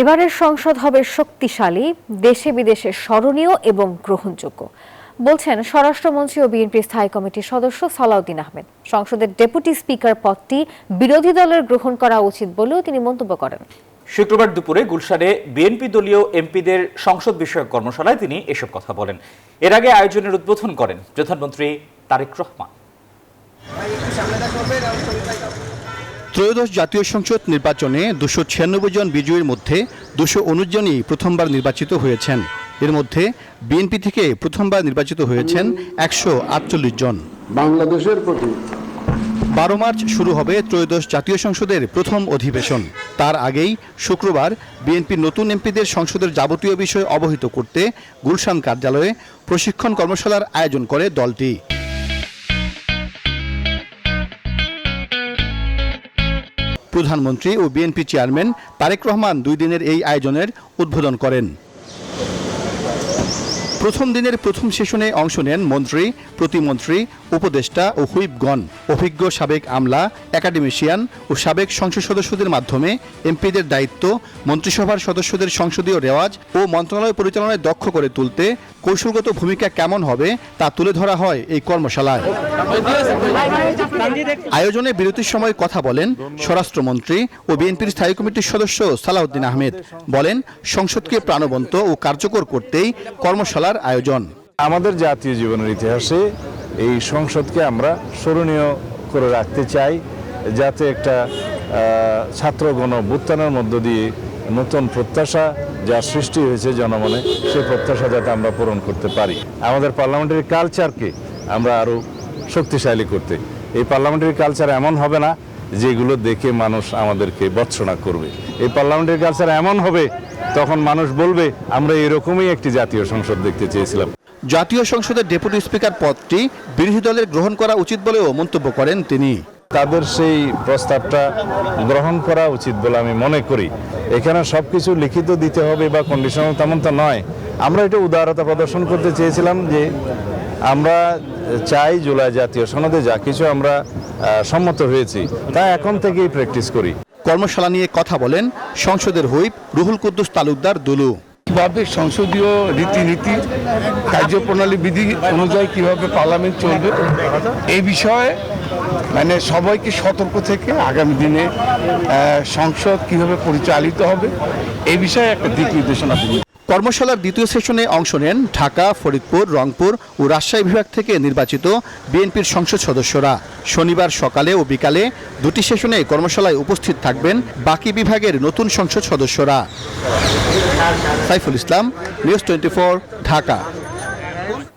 এবারের সংসদ হবে শক্তিশালী, দেশে বিদেশে স্মরণীয় এবং গ্রহণযোগ্য, বলছেন স্বরাষ্ট্রমন্ত্রী ও বিএনপির স্থায়ী কমিটির সদস্য সালাউদ্দিন আহমেদ। সংসদের ডেপুটি স্পিকার পদটি বিরোধী দলের গ্রহণ করা উচিত বলেও তিনি মন্তব্য করেন। শুক্রবার দুপুরে গুলশানে বিএনপি দলীয় এমপিদের সংসদ বিষয়ক কর্মশালায় তিনি এসব কথা বলেন। এর আগে আয়োজনের উদ্বোধন করেন প্রধানমন্ত্রী তারেক রহমান। ত্রয়োদশ জাতীয় সংসদ নির্বাচনে 296 জন বিজয়ীর মধ্যে 219 জনই প্রথমবার নির্বাচিত হয়েছেন। এর মধ্যে বিএনপি থেকে প্রথমবার নির্বাচিত হয়েছেন 148 জন। বাংলাদেশের প্রতি 12 মার্চ শুরু হবে ত্রয়োদশ জাতীয় সংসদের প্রথম অধিবেশন। তার আগেই শুক্রবার বিএনপির নতুন এমপিদের সংসদের যাবতীয় বিষয় অবহিত করতে গুলশান কার্যালয়ে প্রশিক্ষণ কর্মশালার আয়োজন করে দলটি। প্রধানমন্ত্রী ও বিএনপি চেয়ারম্যান তারেক রহমান 2 দিনের এই আয়োজনের উদ্বোধন করেন। প্রথম দিনের প্রথম সেশনে অংশ নেন মন্ত্রী, প্রতিমন্ত্রী, উপদেষ্টা ও হুইপগণ। অভিজ্ঞ সাবেক আমলা, একাডেমিশিয়ান ও সাবেক সংসদ সদস্যদের মাধ্যমে এমপিদের দায়িত্ব, মন্ত্রিসভার সদস্যদের সংসদীয় রেওয়াজ ও মন্ত্রণালয় পরিচালনায় দক্ষ করে তুলতে কৌশলগত ভূমিকা কেমন হবে তা তুলে ধরা হয় এই কর্মশালায়। আয়োজনে বিরতির সময় কথা বলেন স্বরাষ্ট্রমন্ত্রী ও বিএনপির স্থায়ী কমিটির সদস্য সালাউদ্দিন আহমেদ। বলেন, সংসদকে প্রাণবন্ত ও কার্যকর করতেই কর্মশালার আয়োজন। আমাদের জাতীয় জীবনের ইতিহাসে এই সংসদকে আমরা স্মরণীয় করে রাখতে চাই, যাতে একটা ছাত্রগণ অভ্যুত্থানের মধ্য দিয়ে নতুন প্রত্যাশা যা সৃষ্টি হয়েছে জনমনে, সেই প্রত্যাশা যাতে আমরা পূরণ করতে পারি। আমাদের পার্লামেন্টারি কালচারকে আমরা আরও শক্তিশালী করতে, এই পার্লামেন্টারি কালচার এমন হবে না যেগুলো দেখে মানুষ আমাদেরকে ভর্ৎসনা করবে। এই পার্লামেন্টারি কালচার এমন হবে তখন মানুষ বলবে আমরা এরকমই একটি জাতীয় সংসদ দেখতে চেয়েছিলাম। জাতীয় সংসদের ডেপুটি স্পিকার পদটি বিরোধী দলের গ্রহণ করা উচিত বলেও মন্তব্য করেন তিনি। তাদের সেই প্রস্তাবটা গ্রহণ করা উচিত বলে আমি মনে করি। এখানে সবকিছু লিখিত দিতে হবে বা কন্ডিশনাল তেমন তো নয়। আমরা এটা উদারতা প্রদর্শন করতে চেয়েছিলাম যে আমরা চাই জুলাই জাতীয় সনদে যা কিছু আমরা সম্মত হয়েছি তা এখন থেকেই প্র্যাকটিস করি। কর্মশালা নিয়ে কথা বলেন সংসদের হুইপ রুহুল কুদ্দুস তালুকদার দুলু। কিভাবে সংসদীয় রীতিনীতি কার্যপ্রণালী বিধি অনুযায়ী কিভাবে পার্লামেন্ট চলবে এই বিষয়ে মানে সবাইকে সতর্ক থেকে আগামী দিনে সংসদ কিভাবে পরিচালিত হবে এই বিষয়ে একটা দিক নির্দেশনা দিন। কর্মশালার দ্বিতীয় সেশনে অংশ নেন ঢাকা, ফরিদপুর, রংপুর ও রাজশাহী বিভাগ থেকে নির্বাচিত বিএনপির সংসদ সদস্যরা। শনিবার সকালে ও বিকালে 2টি সেশনে কর্মশালায় উপস্থিত থাকবেন বাকি বিভাগের নতুন সংসদ সদস্যরা। সাইফুল ইসলাম, নিউজ 24, ঢাকা।